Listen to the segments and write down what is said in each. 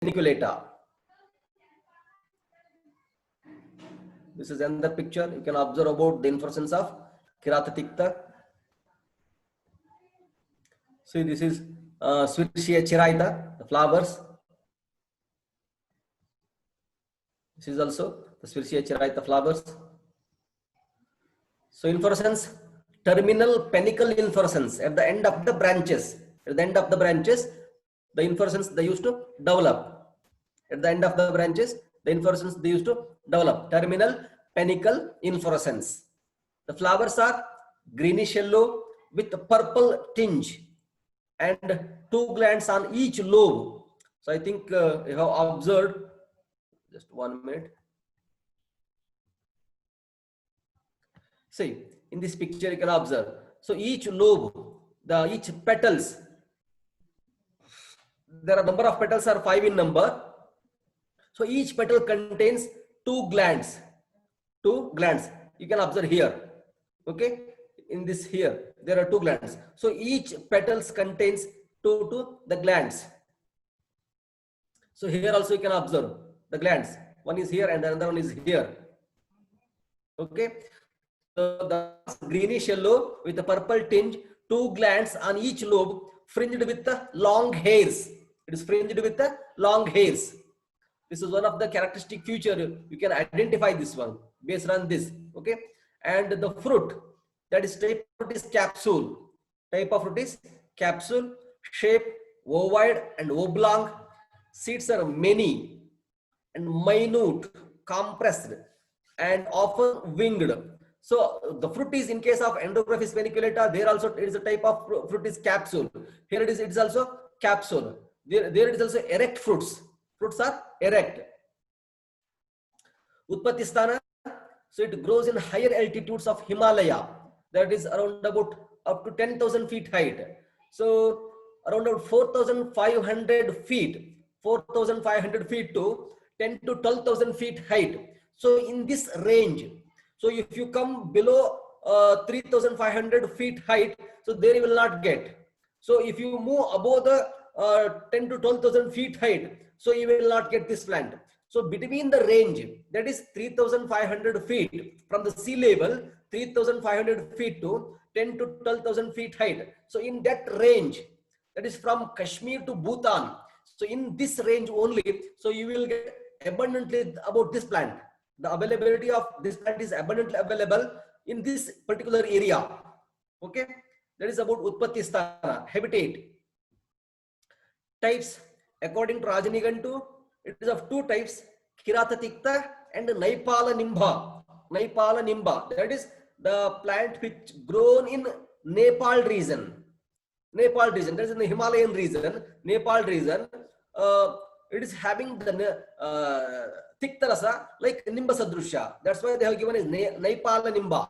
paniculata. This is another picture. You can observe about the inflorescence of Kirathatikta. See, this is Swirtia chiraita, the flowers. This is also the Swirtia chiraita flowers. So inflorescence, terminal panicle inflorescence at the end of the branches. At the end of the branches, the inflorescence they used to develop. At the end of the branches, the inflorescence they used to develop. Terminal panicle inflorescence. The flowers are greenish yellow with purple tinge and 2 glands on each lobe. So I think you have observed. Just 1 minute. See, in this picture you can observe. So each lobe, each petals, there are number of petals are 5 in number. So each petal contains 2 glands. 2 glands. You can observe here. Okay, in this here there are 2 glands. So each petals contains 2 the glands. So here also you can observe the glands. One is here and another one is here. Okay. So the greenish yellow with the purple tinge, 2 glands on each lobe, fringed with the long hairs. It is fringed with the long hairs. This is one of the characteristic feature. You can identify this one based on this. Okay. And the fruit, that is type of fruit is capsule. Type of fruit is capsule, shape ovoid and oblong. Seeds are many and minute, compressed, and often winged. So the fruit is, in case of Enterographis paniculata, there also it is a type of fruit is capsule. Here it is also capsule. There it is also erect fruits. Fruits are erect. Utpatti sthana, so it grows in higher altitudes of Himalaya. That is around about up to 10,000 feet height. So around about 4,500 feet, 4,500 feet to 10 to 12,000 feet height. So in this range, so if you come below 3,500 feet height, so there you will not get. So if you move above the 10 to 12,000 feet height, so you will not get this plant. So between the range, that is 3,500 feet from the sea level, 3,500 feet to 10 to 12,000 feet height. So in that range, that is from Kashmir to Bhutan. So in this range only, so you will get abundantly about this plant. The availability of this plant is abundantly available in this particular area. Okay, that is about Utpatti sthana, habitat. Types, according to Rajanigantu, it is of 2 types, Kirathatikta and Naipala nimba. Naipala nimba, that is the plant which grown in Nepal region. Nepal region, that is in the Himalayan region, Nepal region. It is having the Tikta rasa like Nimba Sadrusha. That's why they have given as Naipala nimba.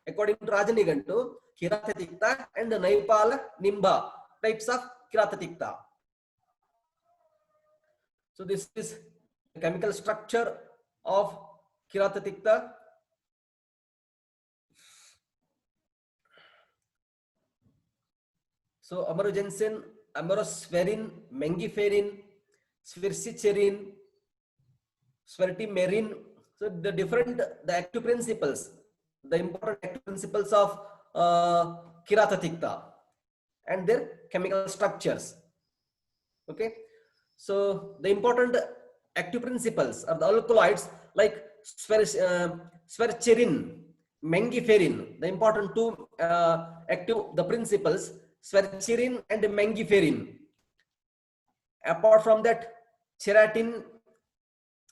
According to Rajanigantu, Kirathatikta and the Naipala nimba, types of Kirathatikta. So this is the chemical structure of Kirathatikta. So Amarogensin, Amorosferin, Mengiferin, Svirsicerin, Svertimerin. So the different, the active principles, the important active principles of Kirathatikta and their chemical structures. Okay. So the important active principles are the alkaloids like svercherin, mengiferin. The important 2 active the principles, svercherin and mengiferin. Apart from that, cheratin,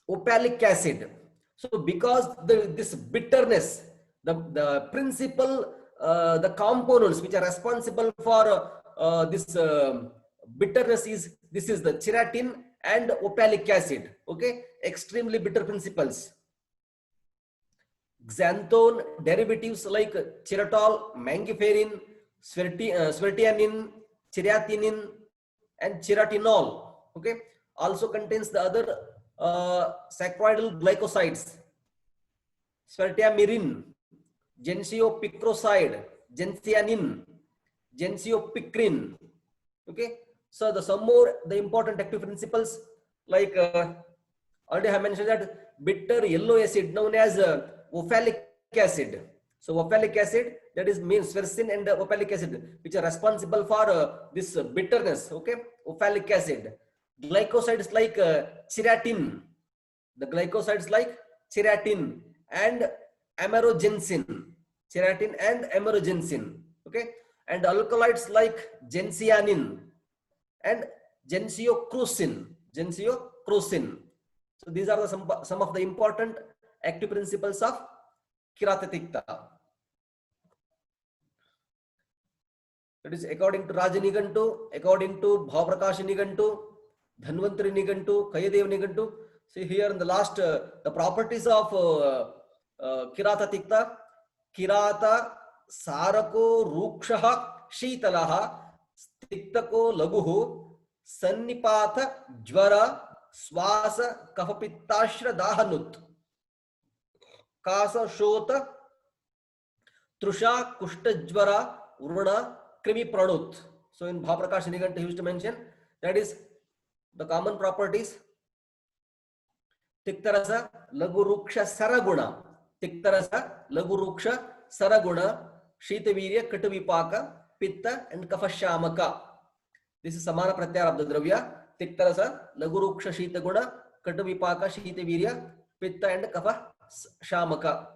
oxalic acid. So because this bitterness, the principal, the components which are responsible for this bitterness is, this is the cheratin and oxalic acid. Okay, extremely bitter principles. Xanthone derivatives like cheratol, mengiferin, svertianin, cheratin, and cheratinol. Okay, also contains the other saccharoidal glycosides, svertiamirin, gensiopicroside, gentianin, gensiopicrin. Okay, so the some more the important active principles like already I have mentioned that bitter yellow acid known as oxalic acid. So oxalic acid, that is means ferritin and oxalic acid, which are responsible for this bitterness. Okay, oxalic acid. Glycosides like cheratin. The glycosides like cheratin and amarogensin. Cheratin and amarogensin. Okay, and alkaloids like gentianin and gensiocrucin. Gensiocrucin. So these are the some of the important active principles of Kiratatikta. That is according to Raja Nigantu, according to Bhavaprakash Nigantu, Dhanvantari Nigantu, Kayadev Nigantu. See here in the last, the properties of Kiratatikta. Kirata Sarako Rukshaha Shitalaha Tiktako Laguhu Sannipatha Jvara Swasa Kafapittashra Dahanut Kasa Shota Trusha Kushtajvara Uruna Krimi Pranut. So in Bhaprakash Niganta he used to mention that is the common properties. Tiktarasa Laguruksha Saraguna. Tiktarasa Laguruksha Saraguna Shitavirya Katavipaka Pitta and Kafashamaka. This is Samana Pratyaya of the Dravya. Tiktarasa Laguruksha Shitaguna Katavipaka Shitavirya Pitta and Kafa Shamaka.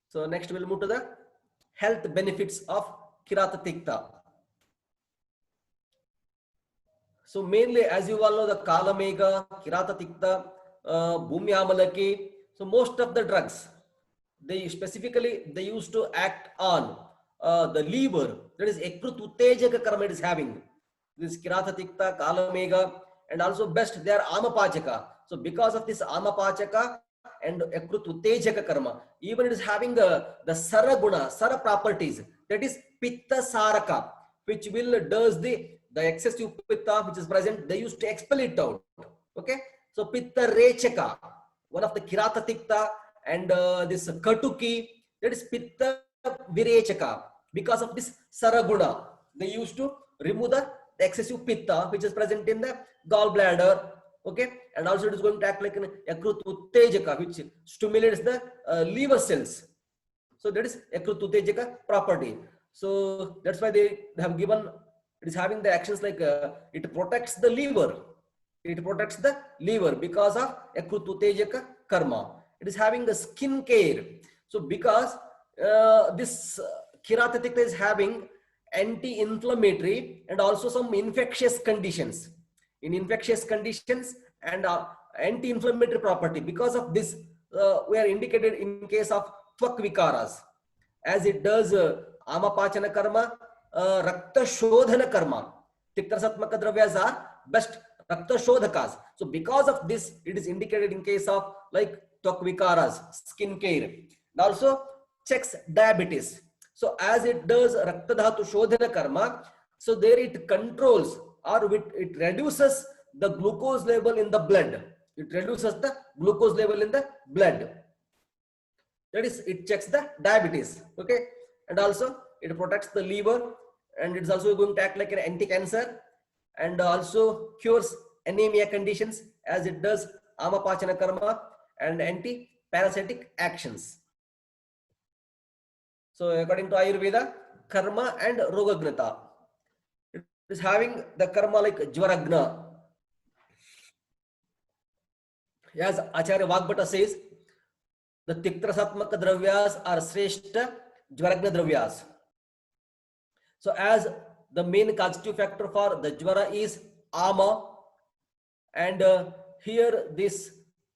So next we'll move to the health benefits of Kiratatikta. So mainly, as you all know, the Kalamega, Kiratatikta, Bhumyamalaki. So most of the drugs, they specifically they used to act on the liver. That is Ekrut Uttejaka karma it is having. This Kiratatikta, Kalamega, and also best they are Amapachaka. So because of this Amapachaka and Ekrut Uttejaka karma, even it is having the Saraguna, Sara properties. That is Pitta Saraka, which will does the excessive Pitta which is present, they used to expel it out. Okay. So Pitta Rechaka, one of the Kiratatikta, and this Katuki, that is Pitta Virechaka. Because of this Saraguna, they used to remove the excessive Pitta which is present in the gallbladder. Okay, and also it is going to act like an Ekrut Uttejaka which stimulates the liver cells. So that is Ekrut Uttejaka property. So that's why they have given, it is having the actions like it protects the liver. It protects the liver because of Ekrut Uttejaka karma. It is having the skin care. So because this Kiratatikta is having anti-inflammatory and also some infectious conditions. In infectious conditions and anti-inflammatory property. Because of this, we are indicated in case of Tvak Vikaras, as it does Amapachana karma, Rakta Shodhana karma. Tiktarasatmaka dravyas are best Rakta Shodhakas. So because of this, it is indicated in case of like Tvak Vikaras, skin care. And also checks diabetes. So as it does Rakta Dhatu Shodhana karma, so there it controls or it reduces the glucose level in the blood. It reduces the glucose level in the blood. That is, it checks the diabetes. Okay. And also it protects the liver, and it's also going to act like an anti-cancer, and also cures anemia conditions as it does Amapachana karma and anti-parasitic actions. So according to Ayurveda, karma and rogagnata. It is having the karma like Jvaragna. As Acharya Vagbhata says, the Tiktarasatmaka dravyas are Sreshta Jvaragna dravyas. So as the main constitutive factor for the Jvara is Ama, and here this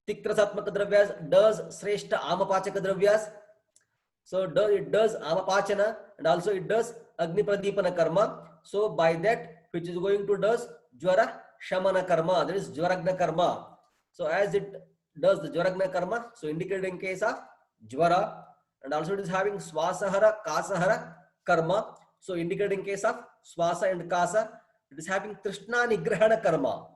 Tiktarasatmaka dravyas does Sreshta Amapachaka dravyas. So it does Amapachana and also it does Agni Pradipana karma. So by that, which is going to does Jvara Shamana karma, that is Jvaragna karma. So as it does the Jvaragna karma, so indicated in case of Jvara, and also it is having Swasahara Kasahara karma. So indicated in case of Swasa and Kasa, it is having Trishna Nigrahana karma.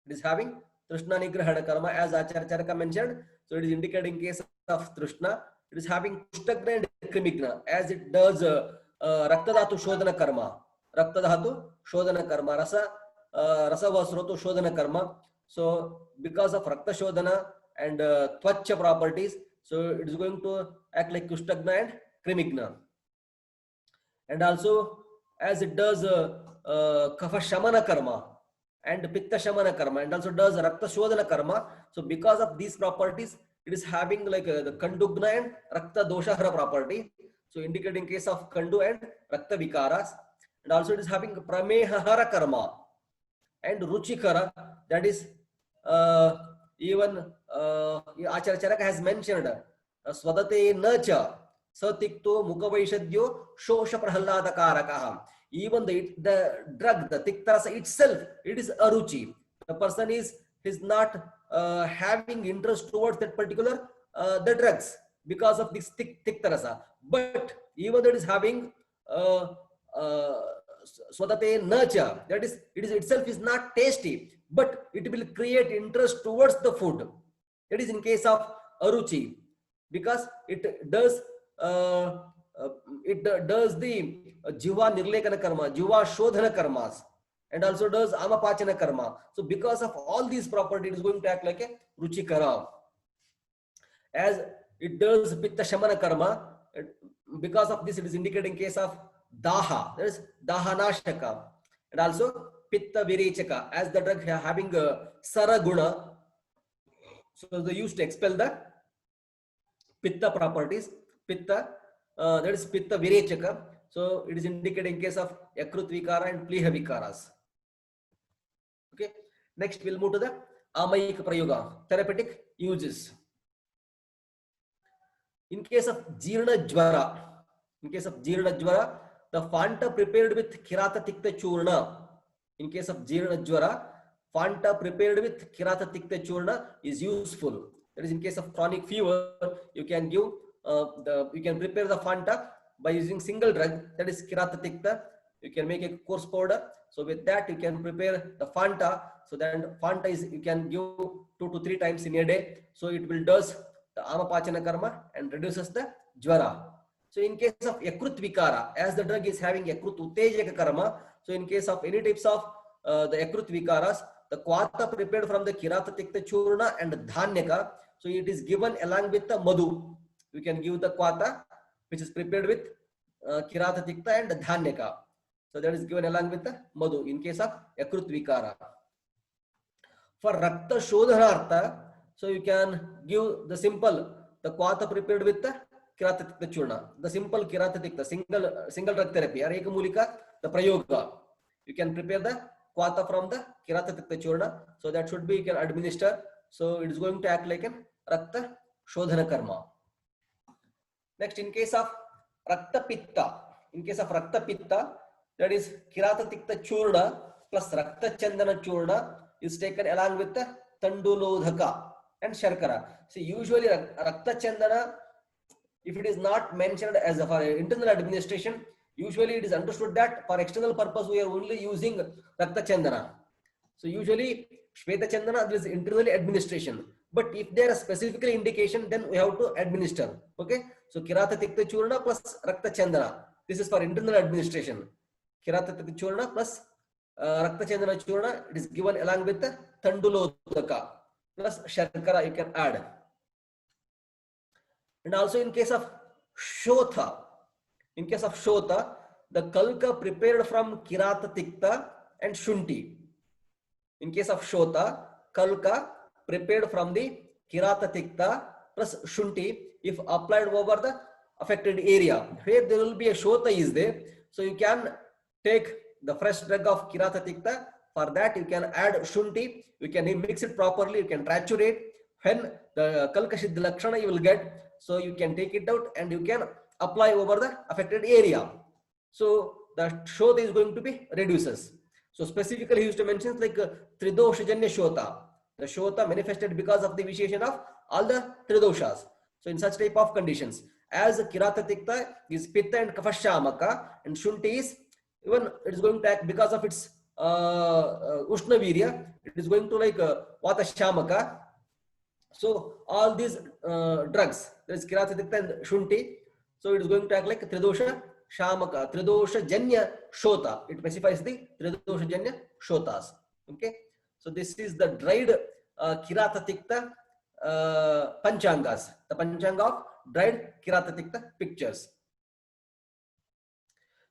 It is having Trishna Nigrahana karma as Acharya Charaka mentioned. So it is indicated in case of Trishna. It is having Kushtagna and Krimigna as it does Raktadhatu Shodhana karma. Raktadhatu Shodhana karma. Rasa Vasroto Shodhana karma. So because of Rakta Shodhana and Tvacha properties, so it is going to act like Kushtagna and Krimigna. And also as it does Kapha Shamana Karma and Pitta Shamana Karma, and also does Rakta Shodhana Karma. So because of these properties, it is having like the Kandugna and Rakta Doshahara property. So indicating case of Kandu and Rakta Vikaras. And also it is having Pramehahara Karma and Ruchikara, that is even Acharya Charaka has mentioned Swadate Nacha Satikto Mukavaishadyo Shosha Prahlada Karakaha. Even the drug, the Tiktarasa itself, it is aruchi. The person is not having interest towards that particular the drugs because of this Tiktarasa. But even that is having Swadate Nacha, that is, it is itself is not tasty, but it will create interest towards the food. That is in case of aruchi, because it does the jiva nirlekana karma, jiva shodhana karmas, and also does amapachana karma. So because of all these properties, it is going to act like a ruchikara. As it does pitta shamana karma, because of this it is indicating case of daha, that is dahanashaka, and also pitta virechaka, as the drug having saraguna, so they used to expel the pitta properties, pitta, that is pitta virechaka. So it is indicating case of yakrut vikara and pliha vikaras. Okay, next we'll move to the amayika prayoga, therapeutic uses. In case of Jirna Jvara, the Fanta prepared with Kirata Tikta Churna. In case of Jirna Jvara, Fanta prepared with Kirata Tikta Churna is useful. That is in case of chronic fever, you can give you can prepare the Fanta by using single drug, that is Kirata Tikta. You can make a coarse powder. So with that you can prepare the Fanta. So then Fanta is, you can give 2 to 3 times in a day. So it will does the amapachana karma and reduces the jvara. So in case of yakrut vikara, as the drug is having yakrut uttejaka karma, so in case of any types of the yakrut vikaras, the kwata prepared from the kirata tikta churna and dhanyaka, so it is given along with the madhu. You can give the kwata which is prepared with kirata tikta and dhanyaka. So that is given along with the madhu in case of yakrut vikara. For rakta shodhanartha, so you can give the simple, the kwata prepared with the kirata tikta churna, the simple kirata tikta, single drug therapy, or ekamulika, the prayoga. You can prepare the kwata from the kirata tikta churna, so that should be, you can administer. So it is going to act like an rakta shodhana karma. Next, in case of rakta pitta, that is kirata tikta churna plus rakta chandana churna is taken along with the tandulodhaka and sharkara. See, usually rakta chandana, if it is not mentioned as a, for internal administration, usually it is understood that for external purpose we are only using rakta chandana. So usually shweta chandana, there is internally administration, but if there is specifically indication, then we have to administer. Okay, so kirata tikta churna plus rakta chandana, this is for internal administration. Kirata tikta churna plus rakta chandana churna, it is given along with the tandulodhaka plus sharkara, you can add. And also in case of shotha, the kalka prepared from kirata tikta and shunti. In case of shotha, kalka prepared from the kirata tikta plus shunti, if applied over the affected area, here there will be a shotha is there, so you can take the fresh drug of kirata tikta. For that you can add shunti, you can mix it properly, you can triturate. When the kalka siddha lakshana you will get, so you can take it out and you can apply over the affected area. So the shotha is going to be reduces. So specifically he used to mention like tridoshajanya shotha, the shotha manifested because of the vitiation of all the tridoshas. So in such type of conditions, as kirata tikta is pitta and kapha and shunti is, even it is going to act because of its ushna virya, it is going to like vata shamaka. So all these drugs, there is kirata tikta and shunti, so it is going to act like tridosha shamaka, tridosha janya shota. It specifies the tridosha janya shotas. Okay, So this is the dried Kirata Tikta Panchangas, the Panchanga of dried Kirata Tikta pictures.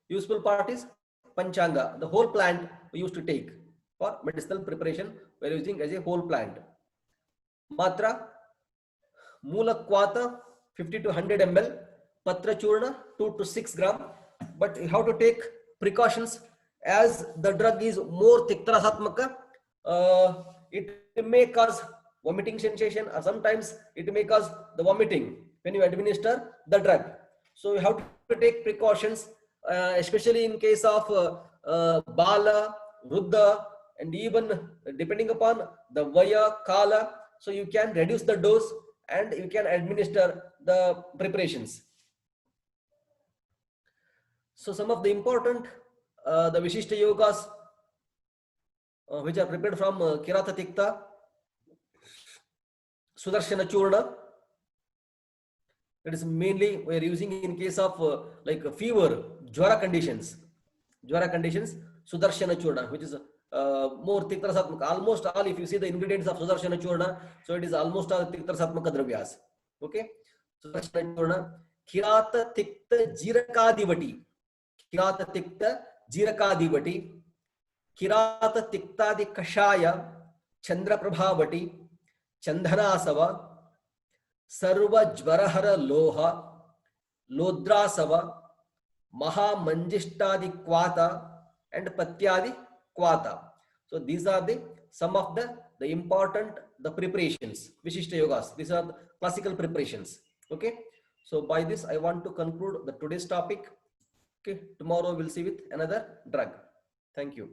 Useful part is Panchanga, the whole plant we used to take for medicinal preparation. We are using as a whole plant. Matra, Mula Kwata 50 to 100 ml, Patra Churna 2 to 6 gram. But you have to take precautions as the drug is more Tiktrasatmaka. It may cause vomiting sensation, or sometimes it may cause the vomiting when you administer the drug. So you have to take precautions, especially in case of Bala, Ruddha, and even depending upon the Vaya, Kala. So you can reduce the dose and you can administer the preparations. So some of the important the Vishishta Yogas which are prepared from Kirata Tikta, Sudarshana Churna. That is mainly we are using in case of like fever, Jwara conditions, Sudarshana Churna, which is more Tiktrasatmaka. Almost all, if you see the ingredients of Sudarshana Churna, so it is almost all Tiktrasatmaka dravyas. Okay, Sudarshana Churna, Kirata Tikta Jirakadivati, Kirata Tikta Jirakadivati, Kirata Tiktadi Kashaya, Chandra Prabhavati, Chandhanasava, Sarva Jvarahara Loha, Lodrasava, Maha Manjishtadi Kwata, and Patyadi Kwata. So these are the some of the important preparations, Vishishta Yogas. These are the classical preparations. Okay. So by this I want to conclude the today's topic. Okay. Tomorrow we'll see with another drug. Thank you.